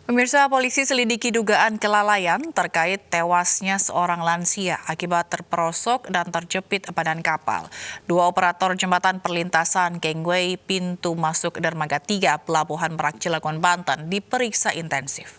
Pemirsa, polisi selidiki dugaan kelalaian terkait tewasnya seorang lansia akibat terperosok dan terjepit badan kapal. Dua operator jembatan perlintasan gangway pintu masuk Dermaga 3 Pelabuhan Merak Cilegon, Banten diperiksa intensif.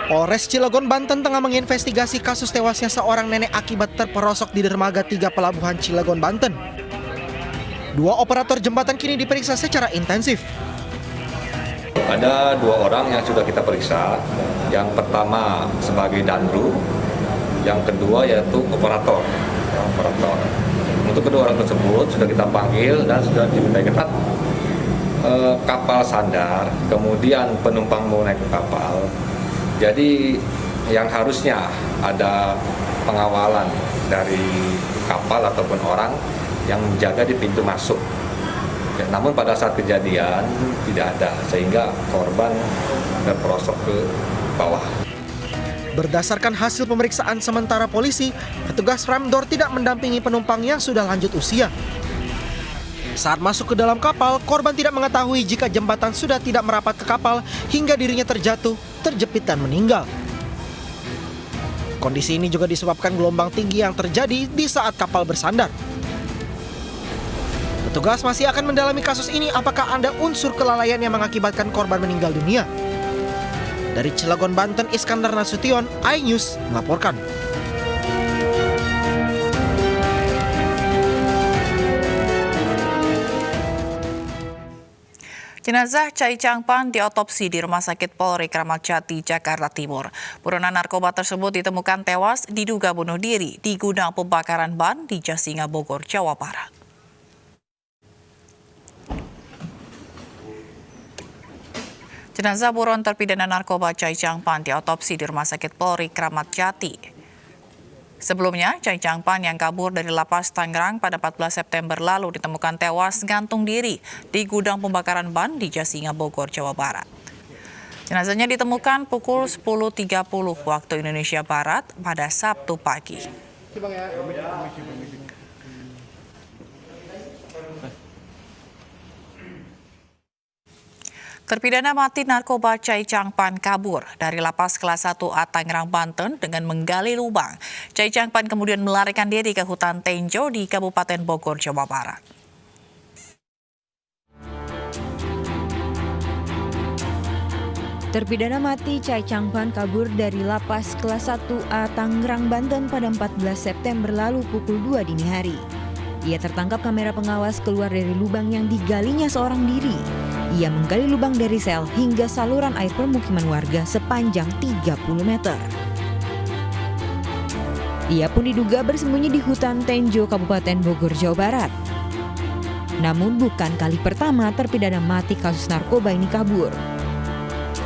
Polres Cilegon, Banten tengah menginvestigasi kasus tewasnya seorang nenek akibat terperosok di Dermaga 3 Pelabuhan Cilegon, Banten. Dua operator jembatan kini diperiksa secara intensif. Ada dua orang yang sudah kita periksa. Yang pertama sebagai dandru, yang kedua yaitu operator. Untuk kedua orang tersebut sudah kita panggil dan sudah diminta keterangan. Kapal sandar, kemudian penumpang mau naik ke kapal. Jadi yang harusnya ada pengawalan dari kapal ataupun orang yang menjaga di pintu masuk. Ya, namun pada saat kejadian tidak ada, sehingga korban terperosok ke bawah. Berdasarkan hasil pemeriksaan sementara polisi, petugas Ramdor tidak mendampingi penumpang yang sudah lanjut usia. Saat masuk ke dalam kapal, korban tidak mengetahui jika jembatan sudah tidak merapat ke kapal hingga dirinya terjatuh, terjepit dan meninggal. Kondisi ini juga disebabkan gelombang tinggi yang terjadi di saat kapal bersandar. Petugas masih akan mendalami kasus ini apakah ada unsur kelalaian yang mengakibatkan korban meninggal dunia. Dari Cilegon, Banten, Iskandar Nasution, iNews melaporkan. Jenazah Chai Changpan diotopsi di Rumah Sakit Polri Kramat Jati, Jakarta Timur. Buronan narkoba tersebut ditemukan tewas diduga bunuh diri di gudang pembakaran ban di Jasinga, Bogor, Jawa Barat. Jenazah buron terpidana narkoba Chai Changpan diotopsi di Rumah Sakit Polri Kramat Jati. Sebelumnya, Chai Changpan yang kabur dari lapas Tangerang pada 14 September lalu ditemukan tewas gantung diri di gudang pembakaran ban di Jasinga, Bogor, Jawa Barat. Jenazahnya ditemukan pukul 10.30 waktu Indonesia Barat pada Sabtu pagi. Terpidana mati narkoba Chai Changpan kabur dari lapas kelas 1A Tangerang, Banten dengan menggali lubang. Chai Changpan kemudian melarikan diri ke hutan Tenjo di Kabupaten Bogor, Jawa Barat. Terpidana mati Chai Changpan kabur dari lapas kelas 1A Tangerang, Banten pada 14 September lalu pukul 2 dini hari. Ia tertangkap kamera pengawas keluar dari lubang yang digalinya seorang diri. Ia menggali lubang dari sel hingga saluran air permukiman warga sepanjang 30 meter. Ia pun diduga bersembunyi di hutan Tenjo, Kabupaten Bogor, Jawa Barat. Namun bukan kali pertama terpidana mati kasus narkoba ini kabur.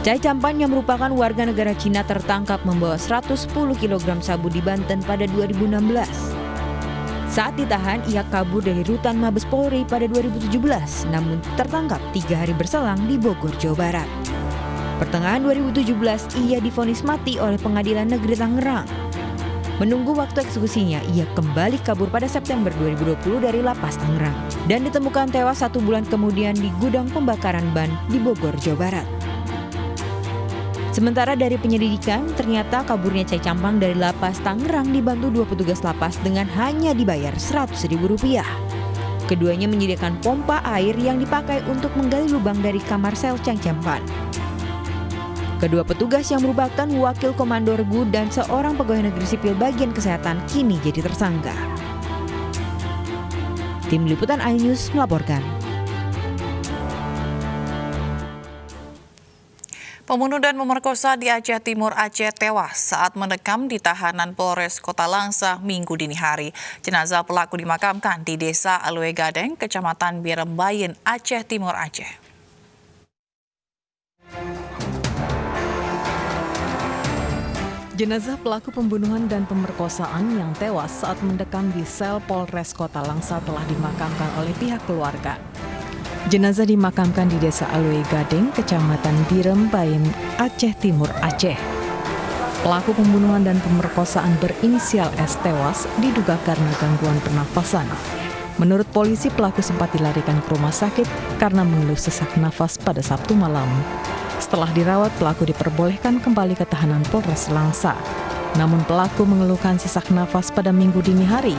Chai Changpan yang merupakan warga negara Cina tertangkap membawa 110 kg sabu di Banten pada 2016. Saat ditahan, ia kabur dari rutan Mabes Polri pada 2017, namun tertangkap 3 hari berselang di Bogor, Jawa Barat. Pertengahan 2017, ia divonis mati oleh Pengadilan Negeri Tangerang. Menunggu waktu eksekusinya, ia kembali kabur pada September 2020 dari lapas Tangerang dan ditemukan tewas 1 bulan kemudian di gudang pembakaran ban di Bogor, Jawa Barat. Sementara dari penyelidikan, ternyata kaburnya Chai Changpan dari lapas Tangerang dibantu 2 petugas lapas dengan hanya dibayar Rp100.000. Keduanya menyediakan pompa air yang dipakai untuk menggali lubang dari kamar sel Chai Changpan. Kedua petugas yang merupakan wakil komando regu dan seorang pegawai negeri sipil bagian kesehatan kini jadi tersangka. Tim Liputan iNews melaporkan. Pembunuh dan pemerkosa di Aceh Timur, Aceh tewas saat mendekam di tahanan Polres Kota Langsa Minggu dini hari. Jenazah pelaku dimakamkan di Desa Alwe Gadeng, Kecamatan Birembayin, Aceh Timur, Aceh. Jenazah pelaku pembunuhan dan pemerkosaan yang tewas saat mendekam di sel Polres Kota Langsa telah dimakamkan oleh pihak keluarga. Jenazah dimakamkan di Desa Alwe Gadeng, Kecamatan Birembayin, Aceh Timur, Aceh. Pelaku pembunuhan dan pemerkosaan berinisial S tewas diduga karena gangguan pernafasan. Menurut polisi, pelaku sempat dilarikan ke rumah sakit karena mengeluh sesak nafas pada Sabtu malam. Setelah dirawat, pelaku diperbolehkan kembali ke tahanan Polres Langsa. Namun pelaku mengeluhkan sesak nafas pada Minggu dini hari.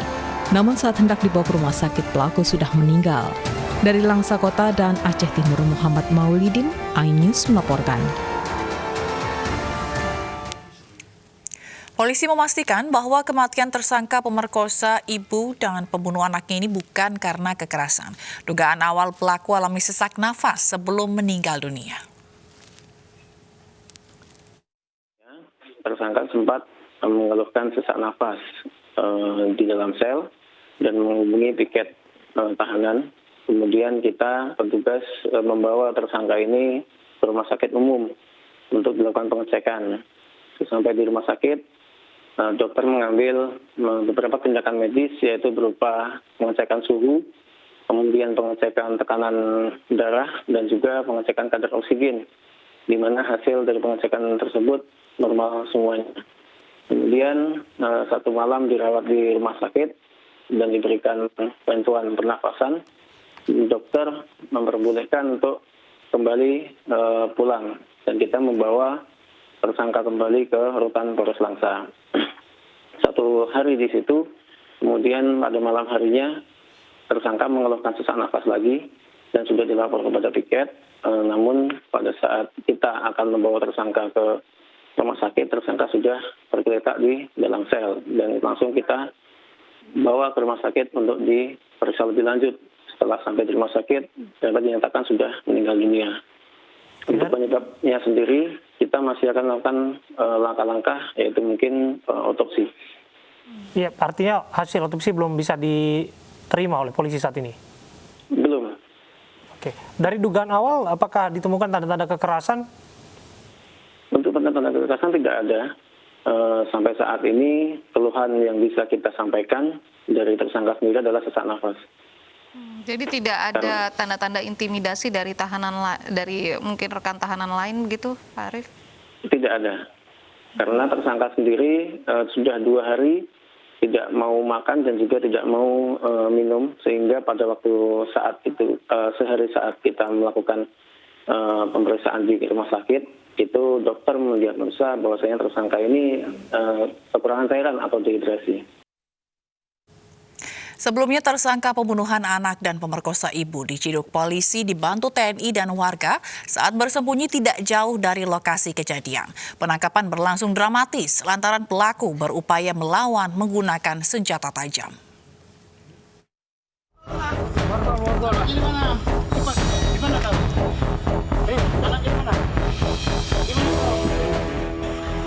Namun saat hendak dibawa ke rumah sakit, pelaku sudah meninggal. Dari Langsa Kota dan Aceh Timur, Muhammad Maulidin, iNews melaporkan. Polisi memastikan bahwa kematian tersangka pemerkosa ibu dan pembunuh anaknya ini bukan karena kekerasan. Dugaan awal pelaku alami sesak nafas sebelum meninggal dunia. Tersangka sempat mengeluhkan sesak nafas di dalam sel dan menghubungi piket tahanan. Kemudian kita petugas membawa tersangka ini ke rumah sakit umum untuk dilakukan pengecekan. Sampai di rumah sakit, dokter mengambil beberapa tindakan medis, yaitu berupa pengecekan suhu, kemudian pengecekan tekanan darah, dan juga pengecekan kadar oksigen, di mana hasil dari pengecekan tersebut normal semuanya. Kemudian 1 malam dirawat di rumah sakit dan diberikan bantuan pernafasan. Dokter memperbolehkan untuk kembali pulang, dan kita membawa tersangka kembali ke rutan Polres Langsa. 1 hari di situ, kemudian pada malam harinya tersangka mengeluhkan sesak nafas lagi dan sudah dilapor kepada piket. Namun pada saat kita akan membawa tersangka ke rumah sakit, tersangka sudah tergeletak di dalam sel dan langsung kita bawa ke rumah sakit untuk diperiksa lebih lanjut. Setelah sampai di rumah sakit, dapat dinyatakan sudah meninggal dunia. Untuk penyebabnya sendiri, kita masih akan melakukan langkah-langkah, yaitu mungkin otopsi. Iya, artinya hasil otopsi belum bisa diterima oleh polisi saat ini? Belum. Oke. Dari dugaan awal, apakah ditemukan tanda-tanda kekerasan? Untuk tanda-tanda kekerasan tidak ada. Sampai saat ini, keluhan yang bisa kita sampaikan dari tersangka sendiri adalah sesak nafas. Jadi tidak ada tanda-tanda intimidasi dari dari mungkin rekan tahanan lain begitu, Pak Arief? Tidak ada. Karena tersangka sendiri sudah 2 hari tidak mau makan dan juga tidak mau minum, sehingga pada waktu saat itu, sehari saat kita melakukan pemeriksaan di rumah sakit, itu dokter mendiagnosa bahwasanya tersangka ini kekurangan cairan atau dehidrasi. Sebelumnya tersangka pembunuhan anak dan pemerkosa ibu diciduk polisi dibantu TNI dan warga saat bersembunyi tidak jauh dari lokasi kejadian. Penangkapan berlangsung dramatis lantaran pelaku berupaya melawan menggunakan senjata tajam.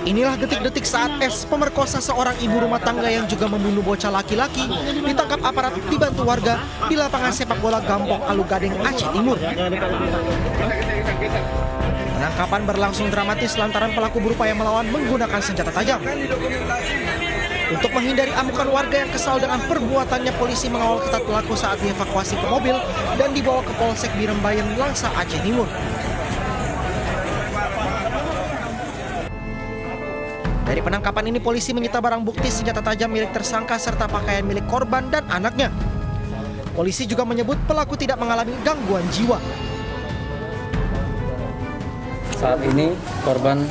Inilah detik-detik saat S, pemerkosa seorang ibu rumah tangga yang juga membunuh bocah laki-laki, ditangkap aparat dibantu warga di lapangan sepak bola Gampong Alu Gading, Aceh Timur. Penangkapan berlangsung dramatis lantaran pelaku berupaya melawan menggunakan senjata tajam. Untuk menghindari amukan warga yang kesal dengan perbuatannya, polisi mengawal ketat pelaku saat dievakuasi ke mobil dan dibawa ke Polsek Birembayang, Langsa, Aceh Timur. Dari penangkapan ini, polisi menyita barang bukti senjata tajam milik tersangka serta pakaian milik korban dan anaknya. Polisi juga menyebut pelaku tidak mengalami gangguan jiwa. Saat ini korban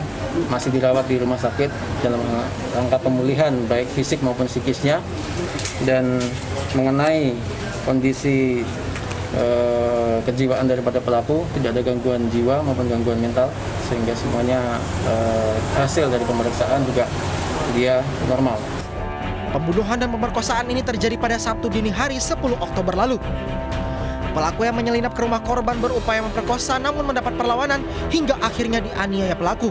masih dirawat di rumah sakit dalam rangka pemulihan baik fisik maupun psikisnya, dan mengenai kondisi kejiwaan daripada pelaku tidak ada gangguan jiwa maupun gangguan mental, sehingga semuanya hasil dari pemeriksaan juga dia normal. Pembunuhan dan pemerkosaan ini terjadi pada Sabtu dini hari 10 Oktober lalu. Pelaku yang menyelinap ke rumah korban berupaya memperkosa namun mendapat perlawanan hingga akhirnya dianiaya pelaku.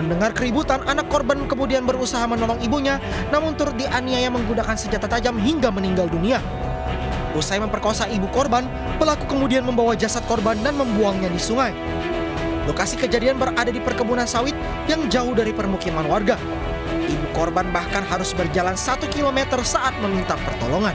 Mendengar keributan, anak korban kemudian berusaha menolong ibunya namun turut dianiaya menggunakan senjata tajam hingga meninggal dunia. Usai memperkosa ibu korban, pelaku kemudian membawa jasad korban dan membuangnya di sungai. Lokasi kejadian berada di perkebunan sawit yang jauh dari permukiman warga. Ibu korban bahkan harus berjalan 1 kilometer saat meminta pertolongan.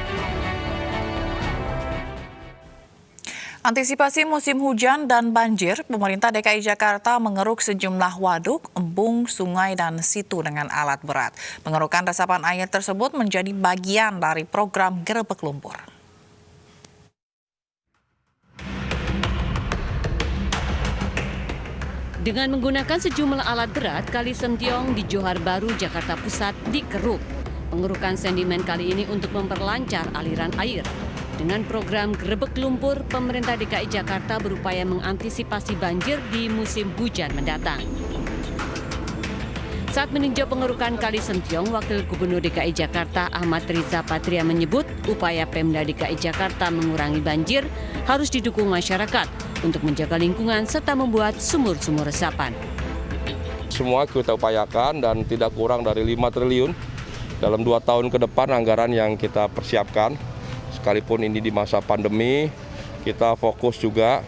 Antisipasi musim hujan dan banjir, pemerintah DKI Jakarta mengeruk sejumlah waduk, embung, sungai, dan situ dengan alat berat. Pengerukan resapan air tersebut menjadi bagian dari program Gerebek Lumpur. Dengan menggunakan sejumlah alat berat, Kali Sentiong di Johar Baru, Jakarta Pusat dikeruk. Pengerukan sedimen kali ini untuk memperlancar aliran air. Dengan program Gerebek Lumpur, pemerintah DKI Jakarta berupaya mengantisipasi banjir di musim hujan mendatang. Saat meninjau pengerukan Kali Sentiong, Wakil Gubernur DKI Jakarta Ahmad Riza Patria menyebut upaya Pemda DKI Jakarta mengurangi banjir harus didukung masyarakat untuk menjaga lingkungan serta membuat sumur-sumur resapan. Semua kita upayakan dan tidak kurang dari 5 triliun dalam 2 tahun ke depan anggaran yang kita persiapkan. Sekalipun ini di masa pandemi, kita fokus juga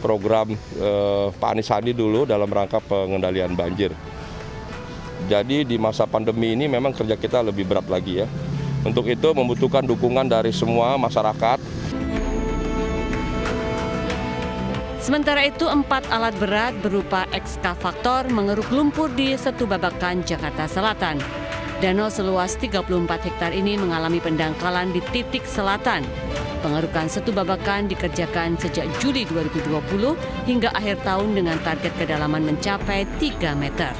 program Pak Anies Sandi dulu dalam rangka pengendalian banjir. Jadi di masa pandemi ini memang kerja kita lebih berat lagi ya. Untuk itu membutuhkan dukungan dari semua masyarakat. Sementara itu, 4 alat berat berupa ekskavator mengeruk lumpur di Setu Babakan, Jakarta Selatan. Danau seluas 34 hektar ini mengalami pendangkalan di titik selatan. Pengerukan Setu Babakan dikerjakan sejak Juli 2020 hingga akhir tahun dengan target kedalaman mencapai 3 meter.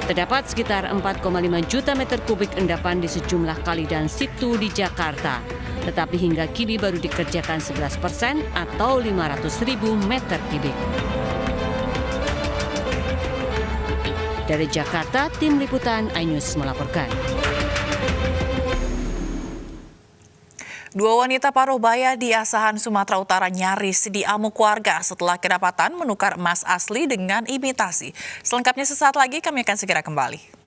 Terdapat sekitar 4,5 juta meter kubik endapan di sejumlah kali dan situ di Jakarta. Tetapi hingga kini baru dikerjakan 11% atau 500.000 meter kubik. Dari Jakarta, tim liputan iNews melaporkan. Dua wanita paruh baya di Asahan, Sumatera Utara nyaris diamuk warga setelah kedapatan menukar emas asli dengan imitasi. Selengkapnya sesaat lagi, kami akan segera kembali.